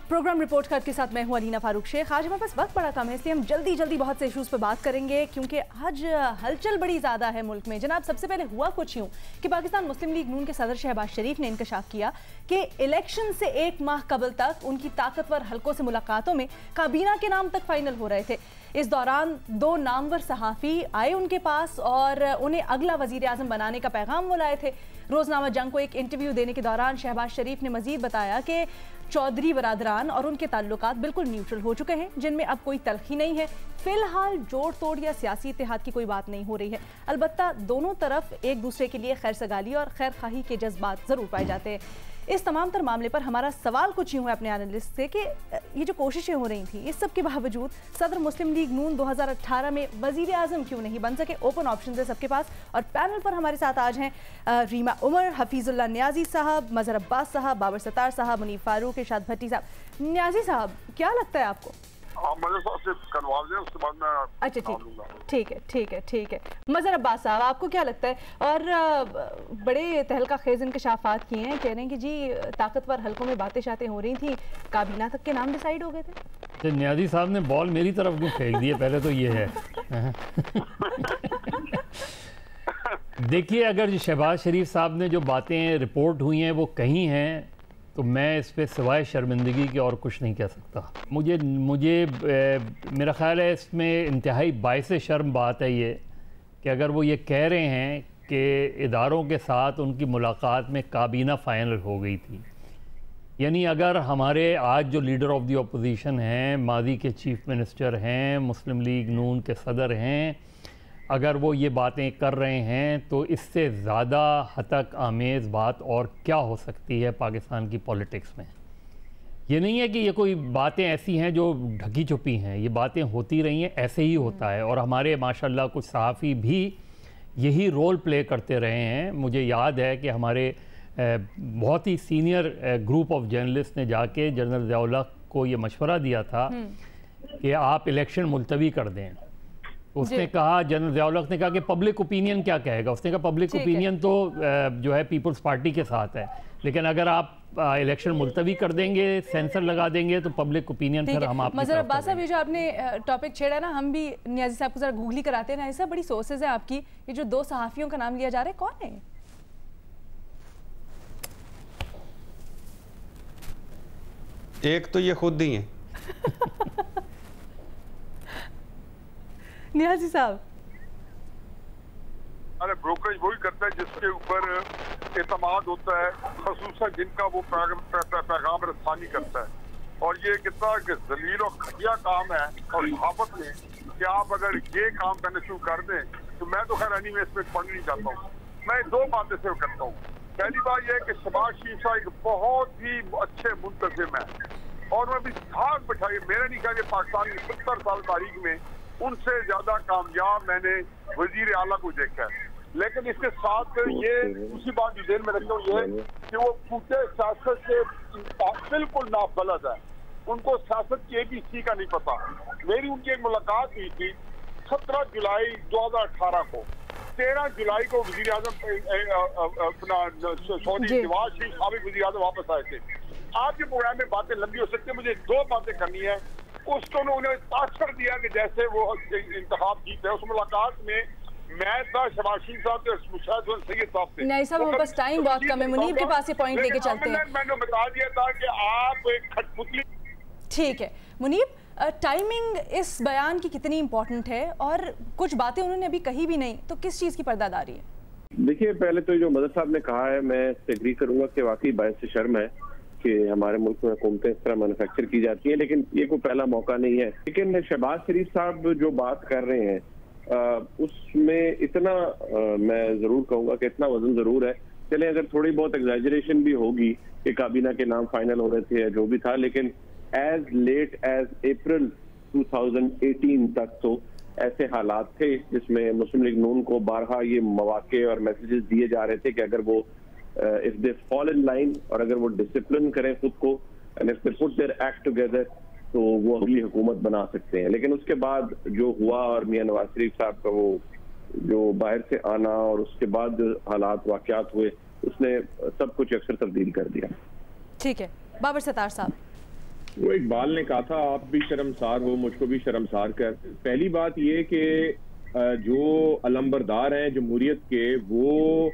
Programme report card के साथ मैं हूं अलीना फारूक शेख। आज हमारे पास वक्त बड़ा कम है, इसलिए हम जल्दी बहुत से इश्यूज़ पर बात करेंगे, क्योंकि आज हलचल बड़ी ज़्यादा है मुल्क में। जनाब, सबसे पहले हुआ कुछ यूँ कि पाकिस्तान मुस्लिम लीग नून के सदर शहबाज शरीफ ने इंकशाफ किया कि इलेक्शन से एक माह कबल तक उनकी ताकतवर हलकों से मुलाकातों में काबीना के नाम तक फाइनल हो रहे थे। इस दौरान दो नामवर सहाफ़ी आए उनके पास और उन्हें अगला वज़ीर आज़म बनाने का पैगाम वो लाए थे। रोज़नामा जंग को एक इंटरव्यू देने के दौरान शहबाज शरीफ ने मजीद बताया कि चौधरी बरादरान और उनके ताल्लुकात बिल्कुल न्यूट्रल हो चुके हैं, जिनमें अब कोई तलखी नहीं है। फिलहाल जोड़ तोड़ या सियासी इत्तेहाद की कोई बात नहीं हो रही है। अलबत्ता दोनों तरफ एक दूसरे के लिए खैर सगाली और खैर खाही के जज्बात ज़रूर पाए जाते हैं। इस तमाम तर मामले पर हमारा सवाल कुछ यूँ है अपने एनालिस्ट से कि ये जो कोशिशें हो रही थी, इस सब के बावजूद सदर मुस्लिम लीग नून 2018 में वज़ीर आज़म क्यों नहीं बन सके? ओपन ऑप्शन है सबके पास। और पैनल पर हमारे साथ आज हैं रीमा उमर, हफीजुल्लाह नियाजी साहब, मजहर अब्बास साहब, बाबर सत्तार साहब, मुनीफ फारूक, इरशाद भट्टी साहब। नियाजी साहब, क्या लगता है आपको? उसके बाद मैं अच्छा, ठीक है। मजहर अब्बास साहब, आपको क्या लगता है? और बड़े तहलका खेज इंकशाफात किए हैं, कह रहे हैं कि जी ताकतवर हलकों में बातें शातें हो रही थी, काबीना तक के नाम डिसाइड हो गए थे। नियाजी साहब ने बॉल मेरी तरफ क्यों फेंक दी है? पहले तो ये है देखिए, अगर शहबाज शरीफ साहब ने जो बातें रिपोर्ट हुई हैं वो कही हैं, तो मैं इस पे सिवाय शर्मिंदगी के और कुछ नहीं कह सकता। मुझे मेरा ख़्याल है इसमें इंतहाई बाइस शर्म बात है ये कि अगर वो ये कह रहे हैं कि इदारों के साथ उनकी मुलाकात में काबीना फ़ाइनल हो गई थी। यानी अगर हमारे आज जो लीडर ऑफ द अपोजिशन हैं, माजी के चीफ़ मिनिस्टर हैं, मुस्लिम लीग नून के सदर हैं, अगर वो ये बातें कर रहे हैं तो इससे ज़्यादा हतक आमेज़ बात और क्या हो सकती है पाकिस्तान की पॉलिटिक्स में। ये नहीं है कि ये कोई बातें ऐसी हैं जो ढकी छुपी हैं, ये बातें होती रही हैं, ऐसे ही होता है। और हमारे माशाल्लाह कुछ सहाफ़ी भी यही रोल प्ले करते रहे हैं। मुझे याद है कि हमारे बहुत ही सीनियर ग्रुप ऑफ जर्नलिस्ट ने जाके जनरल ज़िया-उल हक को ये मशवरा दिया था कि आप इलेक्शन मुलतवी कर दें। उसने कहा, जनरल ज़िया-उल हक ने कहा कि पब्लिक ओपिनियन क्या कहेगा। उसने कहा पब्लिक ओपिनियन तो जो है पीपल्स पार्टी के साथ है, लेकिन अगर आप इलेक्शन मुलतवी कर देंगे, सेंसर लगा देंगे, तो पब्लिक ओपिनियन फिर हम आप। मजहर अब्बास साहब, ये जो आपने टॉपिक छेड़ा ना, हम भी नियाजी साहब को जरा गूगली कराते हैं ना, ऐसा बड़ी सोर्सेज है आपकी। ये जो दो सहाफ़ियों का नाम लिया जा रहा है, कौन है? एक तो ये खुद ही है नियाजी साहब। अरे ब्रोकरेज वही करता है जिसके ऊपर एतमाद होता है, खसूसन जिनका वो पैगाम रसानी करता है। और ये कितना जलील और घटिया काम है और सहाफत में कि आप अगर ये काम करने शुरू कर दें, तो मैं तो खैर एनीवे इसमें पढ़ नहीं चाहता हूँ। मैं दो बातें से करता हूँ। पहली बात यह है कि शहबाज शरीफ साहब एक बहुत ही अच्छे मुंतजिम है और मैं भी धाक बैठाई, मेरा नहीं कहा कि पाकिस्तान की 70 साल तारीख में उनसे ज्यादा कामयाब मैंने वजीर आला को देखा है। लेकिन इसके साथ ये दूसरी बात जो जेल में रखता हूँ ये कि वो पूरे सियासत से बिल्कुल नाबलद है, उनको सियासत की ABC का नहीं पता। मेरी उनकी एक मुलाकात हुई थी 17 जुलाई 2018 को। 13 जुलाई को वजीर आजम अपना सऊदी नवाज शरीफ साबिक वजीर आजम वापस आए थे। आपके प्रोग्राम में बातें लंबी हो सकती है, मुझे दो बातें करनी है। उसको उन्होंने तासर दिया कि जैसे वो इंतखाब जीते। उस मुलाकात में मैं था, शहबाज शरीफ साहब थे, मुशाहिद सैयद साहब थे। नहीं साहब, हमारे पास टाइम बहुत कम है, मुनीब के पास ये पॉइंट लेके चलते हैं। मैंने बता दिया था कि आप एक खटपुतली। ठीक है मुनीब, टाइमिंग इस बयान की कितनी इंपॉर्टेंट है और कुछ बातें उन्होंने अभी कही भी नहीं, तो किस चीज़ की पर्दादारी है? देखिए, पहले तो जो मदर साहब ने कहा है, मैं एग्री करूंगा कि वाकई बायस शर्म है कि हमारे मुल्क में हुकूमतें इस तरह मैन्युफैक्चर की जाती हैं, लेकिन ये कोई पहला मौका नहीं है। लेकिन शहबाज शरीफ साहब जो बात कर रहे हैं उसमें इतना मैं जरूर कहूंगा कि इतना वजन जरूर है। चले अगर थोड़ी बहुत एग्जैजरेशन भी होगी कि काबीना के नाम फाइनल हो रहे थे या जो भी था, लेकिन एज लेट एज अप्रैल 2018 तक तो ऐसे हालात थे जिसमें मुस्लिम लीग नून को बारहा ये मौके और मैसेजेस दिए जा रहे थे कि अगर वो if they fall in line और अगर वो डिसिप्लिन करें खुद को and if they put their act together, तो वो अगली हुकूमत बना सकते हैं। लेकिन उसके बाद जो हुआ और मियां नवाज शरीफ साहब का वो जो बाहर से आना और उसके बाद जो हालात वाकयात हुए, उसने सब कुछ अक्सर तब्दील कर दिया। ठीक है, बाबर सत्तार साहब। वो इकबाल ने कहा था आप भी शर्मसार हो, मुझको भी शर्मसार कर। पहली बात ये कि जो अलंबरदार हैं जमहूरियत के, वो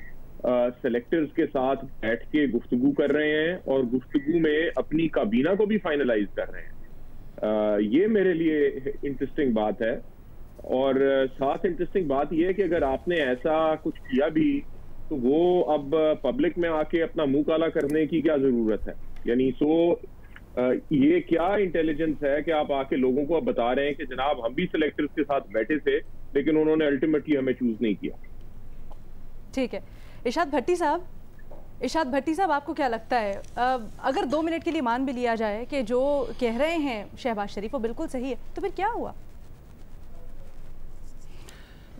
सेलेक्टर्स के साथ बैठ के गुफ्तगू कर रहे हैं और गुफ्तगू में अपनी काबीना को भी फाइनलाइज कर रहे हैं। ये मेरे लिए इंटरेस्टिंग बात है। और साथ इंटरेस्टिंग बात ये है कि अगर आपने ऐसा कुछ किया भी तो वो अब पब्लिक में आके अपना मुंह काला करने की क्या जरूरत है? यानी ये क्या इंटेलिजेंस है कि आप आके लोगों को अब बता रहे हैं कि जनाब हम भी सिलेक्टर्स के साथ बैठे थे लेकिन उन्होंने अल्टीमेटली हमें चूज नहीं किया। ठीक है, इरशाद भट्टी साहब, आपको क्या लगता है, अगर 2 मिनट के लिए मान भी लिया जाए कि जो कह रहे हैं शहबाज शरीफ वो बिल्कुल सही है, तो फिर क्या हुआ?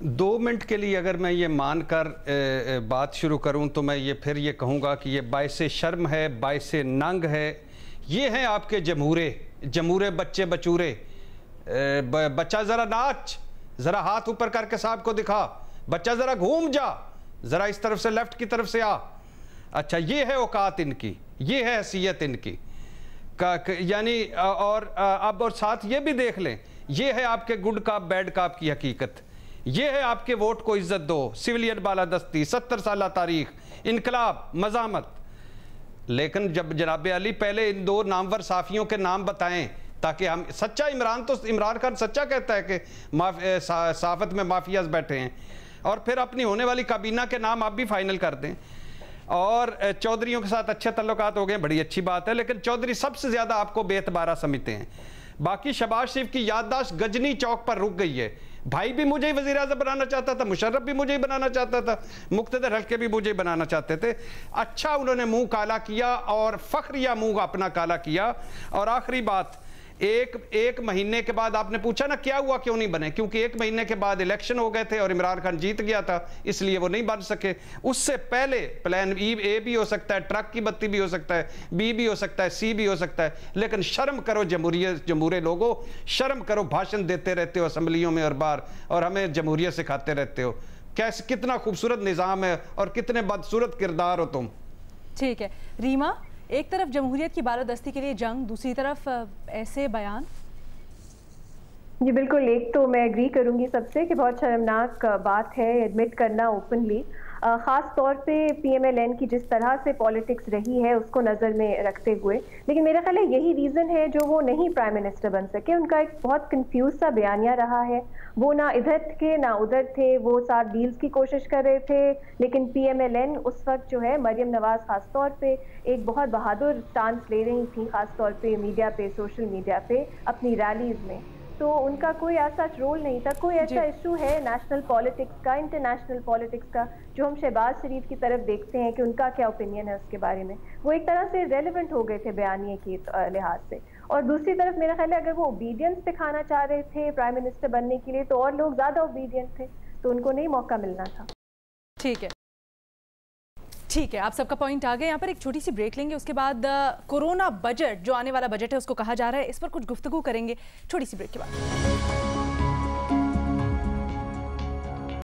2 मिनट के लिए अगर मैं ये मानकर बात शुरू करूं तो मैं ये कहूंगा कि ये बाइसे शर्म है, बाइसे नंग है। ये हैं आपके जमूरे बच्चे बचूरे। बच्चा ज़रा नाच, ज़रा हाथ ऊपर करके साहब को दिखा, बच्चा ज़रा घूम जा, ज़रा इस तरफ से लेफ्ट की तरफ से आ। अच्छा, ये है औकात इनकी, ये है हैसियत इनकी यानी। और अब और साथ ये भी देख लें, ये है आपके गुड काप बैड काप की हकीकत। ये है आपके वोट को इज्जत दो, सिविलियन बालादस्ती, 70 साल तारीख, इनकलाब, मज़ामत। लेकिन जब जनाब अली पहले इन 2 नामवर साफियों के नाम बताएं ताकि हम सच्चा इमरान खान सच्चा कहता है कि साफत में माफियाज बैठे हैं, और फिर अपनी होने वाली काबीना के नाम आप भी फाइनल कर दें। और चौधरियों के साथ अच्छे तल्लुकात हो गए, बड़ी अच्छी बात है, लेकिन चौधरी सबसे ज़्यादा आपको बेतबारा समझते हैं। बाकी शहबाज शरीफ की याददाश्त गजनी चौक पर रुक गई है। भाई भी मुझे ही वज़ीर आज़म बनाना चाहता था, मुशर्रफ भी मुझे ही बनाना चाहता था, मुक़्तदर हल्के भी मुझे ही बनाना चाहते थे। अच्छा, उन्होंने मुंह काला किया और फ़ख्रिया मुंह अपना काला किया। और आखिरी बात, एक महीने के बाद आपने पूछा ना क्या हुआ, क्यों नहीं बने? क्योंकि 1 महीने के बाद इलेक्शन हो गए थे और इमरान खान जीत गया था, इसलिए वो नहीं बन सके। उससे पहले प्लान ए भी हो सकता है, ट्रक की बत्ती भी हो सकता है, बी भी हो सकता है, सी भी हो सकता है। लेकिन शर्म करो जमहूरियत लोगों, शर्म करो। भाषण देते रहते हो असम्बलियों में और बार, और हमें जमहूरियत सिखाते रहते हो। कैसे, कितना खूबसूरत निज़ाम है और कितने बदसूरत किरदार हो तुम। ठीक है रीमा, एक तरफ जमहूरियत की बालादस्ती के लिए जंग, दूसरी तरफ ऐसे बयान। जी बिल्कुल, एक तो मैं एग्री करूंगी सबसे कि बहुत शर्मनाक बात है एडमिट करना ओपनली, ख़ास तौर पे PMLN की जिस तरह से पॉलिटिक्स रही है उसको नज़र में रखते हुए। लेकिन मेरा ख्याल है यही रीज़न है जो वो नहीं प्राइम मिनिस्टर बन सके। उनका एक बहुत कंफ्यूज सा बयानिया रहा है, वो ना इधर थे ना उधर थे, वो साथ डील्स की कोशिश कर रहे थे, लेकिन PMLN उस वक्त जो है मरियम नवाज़ ख़ास तौर पे एक बहुत बहादुर स्टांस ले रही थी, ख़ास तौर पे मीडिया पे, सोशल मीडिया पे, अपनी रैलीज़ में। तो उनका कोई ऐसा रोल नहीं था। कोई ऐसा इशू है नेशनल पॉलिटिक्स का, इंटरनेशनल पॉलिटिक्स का, जो हम शहबाज शरीफ की तरफ देखते हैं कि उनका क्या ओपिनियन है उसके बारे में, वो एक तरह से रेलेवेंट हो गए थे बयानिए के लिहाज से। और दूसरी तरफ मेरा ख्याल है अगर वो ओबीडियंस दिखाना चाह रहे थे प्राइम मिनिस्टर बनने के लिए, तो और लोग ज़्यादा ओबीडियंट थे, तो उनको नहीं मौका मिलना था। ठीक है, आप सबका पॉइंट आ गए। यहाँ पर एक छोटी सी ब्रेक लेंगे, उसके बाद कोरोना बजट जो आने वाला बजट है उसको कहा जा रहा है, इस पर कुछ गुफ्तगू करेंगे छोटी सी ब्रेक के बाद।